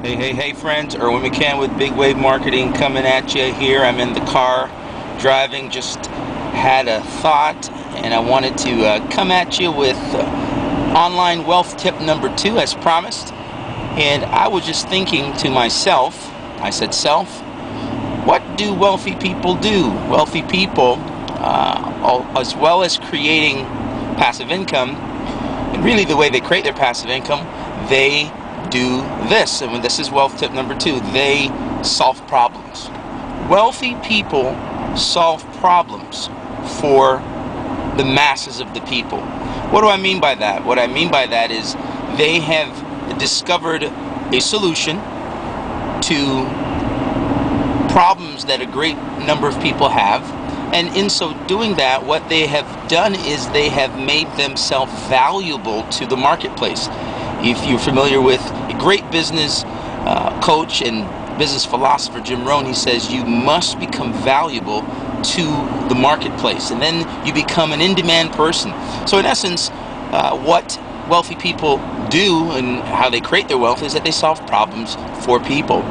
Hey friends, Erwin McCann with Big Wave Marketing coming at you here. I'm in the car driving, just had a thought and I wanted to come at you with online wealth tip number 2 as promised. And I was just thinking to myself, I said, self, what do wealthy people do? Wealthy people, as well as creating passive income, and really the way they create their passive income, they do this, and this is wealth tip number 2. They solve problems. Wealthy people solve problems for the masses of the people. What do I mean by that? What I mean by that is they have discovered a solution to problems that a great number of people have, and in so doing that, what they have done is they have made themselves valuable to the marketplace. If you're familiar with a great business coach and business philosopher, Jim Rohn, he says you must become valuable to the marketplace, and then you become an in-demand person. So in essence, what wealthy people do and how they create their wealth is that they solve problems for people.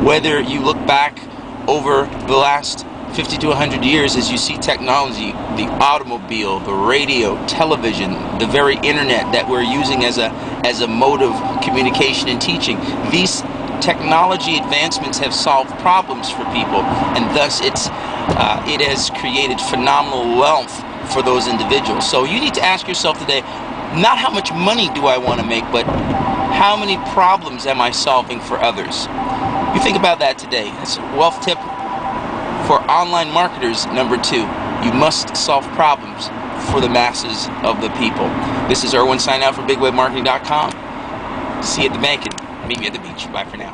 Whether you look back over the last 50 to 100 years, as you see technology, the automobile, the radio, television, the very internet that we're using as a mode of communication and teaching, these technology advancements have solved problems for people, and thus it has created phenomenal wealth for those individuals. So you need to ask yourself today, not how much money do I want to make, but how many problems am I solving for others? You think about that today. That's a wealth tip for online marketers number 2. You must solve problems for the masses of the people. This is Erwin signing out for BigWaveMarketing.com. See you at the bank and meet me at the beach. Bye for now.